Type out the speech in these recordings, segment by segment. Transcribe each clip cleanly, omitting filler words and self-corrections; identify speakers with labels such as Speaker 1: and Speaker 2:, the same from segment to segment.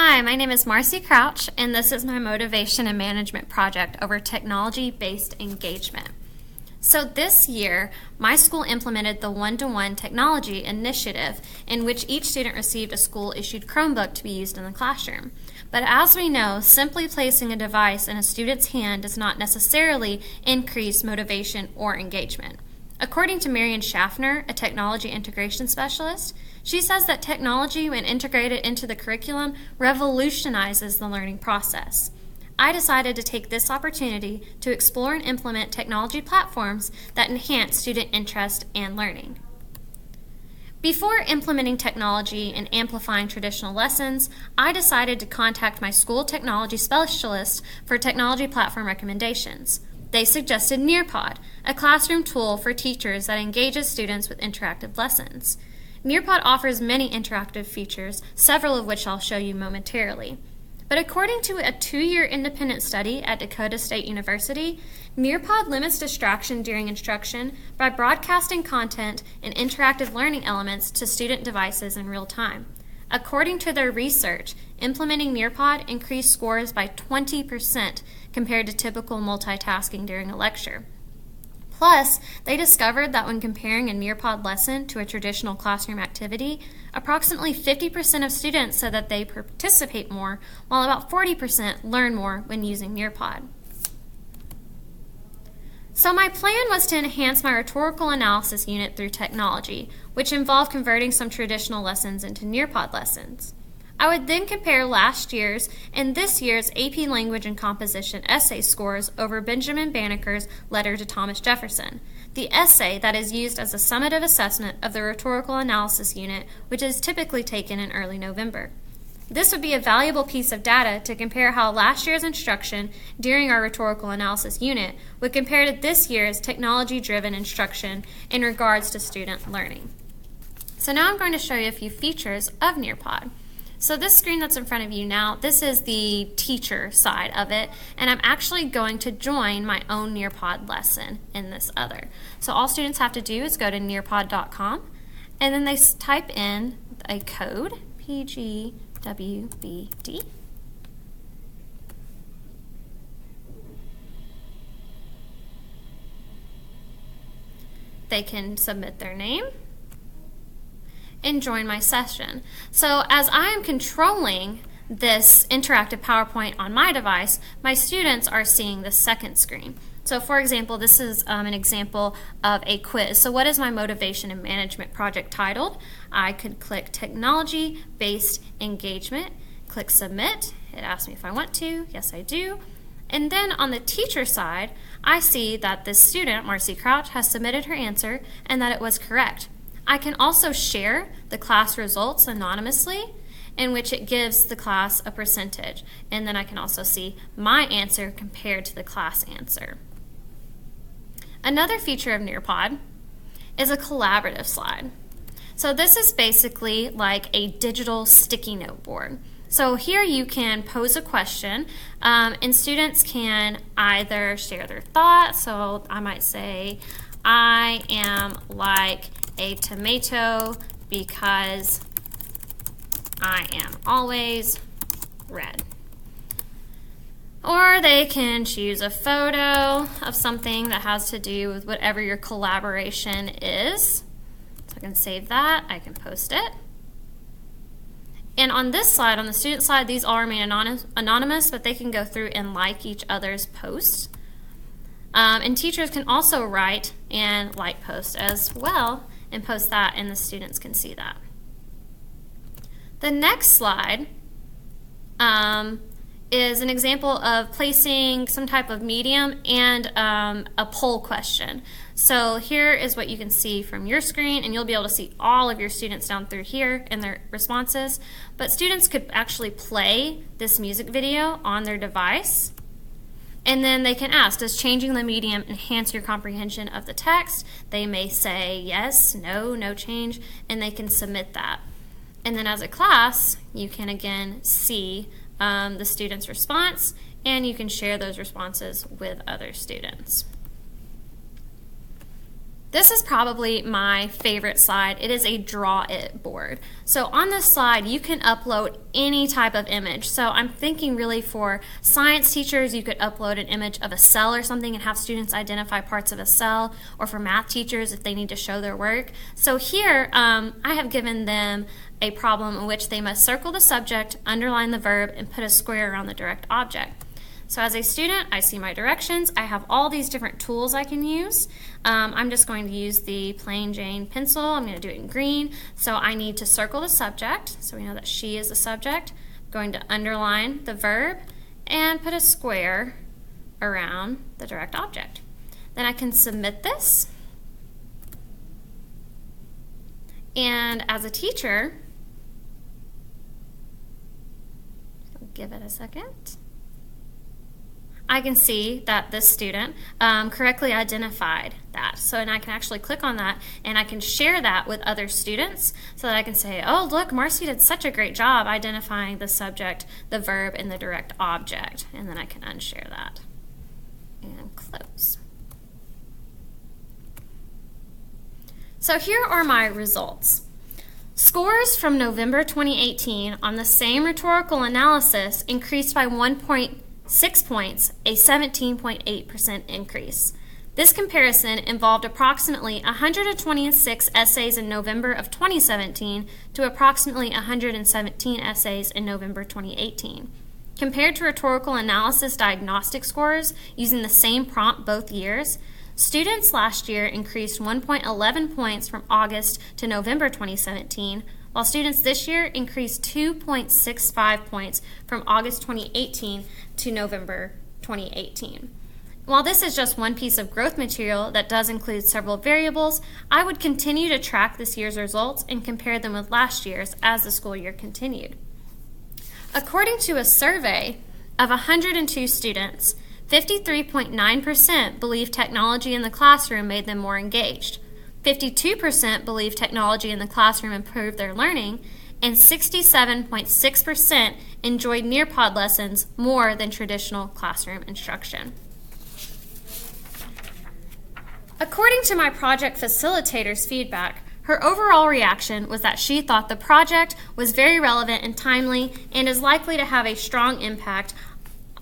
Speaker 1: Hi, my name is Marci Crouch, and this is my motivation and management project over technology-based engagement. So this year, my school implemented the one-to-one technology initiative in which each student received a school-issued Chromebook to be used in the classroom. But as we know, simply placing a device in a student's hand does not necessarily increase motivation or engagement. According to Marian Schaffner, a technology integration specialist, she says that technology, when integrated into the curriculum, revolutionizes the learning process. I decided to take this opportunity to explore and implement technology platforms that enhance student interest and learning. Before implementing technology and amplifying traditional lessons, I decided to contact my school technology specialist for technology platform recommendations. They suggested Nearpod, a classroom tool for teachers that engages students with interactive lessons. Nearpod offers many interactive features, several of which I'll show you momentarily. But according to a 2-year independent study at Dakota State University, Nearpod limits distraction during instruction by broadcasting content and interactive learning elements to student devices in real time. According to their research, implementing Nearpod increased scores by 20% compared to typical multitasking during a lecture. Plus, they discovered that when comparing a Nearpod lesson to a traditional classroom activity, approximately 50% of students said that they participate more, while about 40% learn more when using Nearpod. So my plan was to enhance my rhetorical analysis unit through technology, which involved converting some traditional lessons into Nearpod lessons. I would then compare last year's and this year's AP Language and Composition essay scores over Benjamin Banneker's letter to Thomas Jefferson, the essay that is used as a summative assessment of the rhetorical analysis unit, which is typically taken in early November. This would be a valuable piece of data to compare how last year's instruction during our rhetorical analysis unit would compare to this year's technology-driven instruction in regards to student learning. So now I'm going to show you a few features of Nearpod. So this screen that's in front of you now, this is the teacher side of it, and I'm actually going to join my own Nearpod lesson in this other. So all students have to do is go to nearpod.com, and then they type in a code, PGWBD. They can submit their name and join my session. So as I am controlling this interactive PowerPoint on my device, my students are seeing the second screen. So for example, this is an example of a quiz. So what is my motivation and management project titled? I could click technology-based engagement, click submit. It asks me if I want to. Yes, I do. And then on the teacher side, I see that this student, Marci Crouch, has submitted her answer and that it was correct. I can also share the class results anonymously, in which it gives the class a percentage. And then I can also see my answer compared to the class answer. Another feature of Nearpod is a collaborative slide. So this is basically like a digital sticky note board. So here you can pose a question, and students can either share their thoughts. So I might say, I am like a tomato because I am always red. Or they can choose a photo of something that has to do with whatever your collaboration is. So I can save that, I can post it. And on this slide, on the student side, these all remain anonymous, but they can go through and like each other's posts. And teachers can also write and like posts as well and post that, and the students can see that. The next slide is an example of placing some type of medium and a poll question. So here is what you can see from your screen, and you'll be able to see all of your students down through here and their responses. But students could actually play this music video on their device, and then they can ask, does changing the medium enhance your comprehension of the text? They may say yes, no, no change, and they can submit that. And then as a class, you can again see the student's response, and you can share those responses with other students. This is probably my favorite slide. It is a draw it board. So on this slide, you can upload any type of image. So I'm thinking really for science teachers, you could upload an image of a cell or something and have students identify parts of a cell, or for math teachers if they need to show their work. So here, I have given them a problem in which they must circle the subject, underline the verb, and put a square around the direct object. So as a student, I see my directions. I have all these different tools I can use. I'm just going to use the plain Jane pencil. I'm going to do it in green. So I need to circle the subject. So we know that she is the subject. I'm going to underline the verb and put a square around the direct object. Then I can submit this. And as a teacher, I'll give it a second. I can see that this student correctly identified that. So, and I can actually click on that and I can share that with other students so that I can say, oh, look, Marci did such a great job identifying the subject, the verb, and the direct object. And then I can unshare that and close. So here are my results. Scores from November 2018 on the same rhetorical analysis increased by 1.6 points, a 17.8% increase. This comparison involved approximately 126 essays in November of 2017 to approximately 117 essays in November 2018. Compared to rhetorical analysis diagnostic scores using the same prompt both years, students last year increased 1.11 points from August to November 2017, while students this year increased 2.65 points from August 2018 to November 2018. While this is just one piece of growth material that does include several variables, I would continue to track this year's results and compare them with last year's as the school year continued. According to a survey of 102 students, 53.9% believe technology in the classroom made them more engaged. 52% believe technology in the classroom improved their learning, and 67.6% enjoyed Nearpod lessons more than traditional classroom instruction. According to my project facilitator's feedback, her overall reaction was that she thought the project was very relevant and timely and is likely to have a strong impact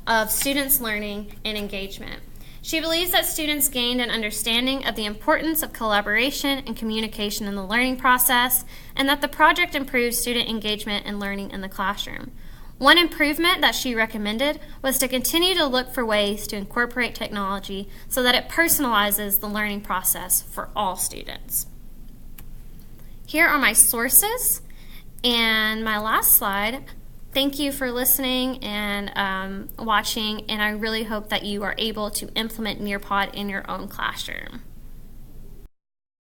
Speaker 1: of students' learning and engagement. She believes that students gained an understanding of the importance of collaboration and communication in the learning process, and that the project improved student engagement and learning in the classroom. One improvement that she recommended was to continue to look for ways to incorporate technology so that it personalizes the learning process for all students. Here are my sources and my last slide. Thank you for listening and watching, and I really hope that you are able to implement Nearpod in your own classroom.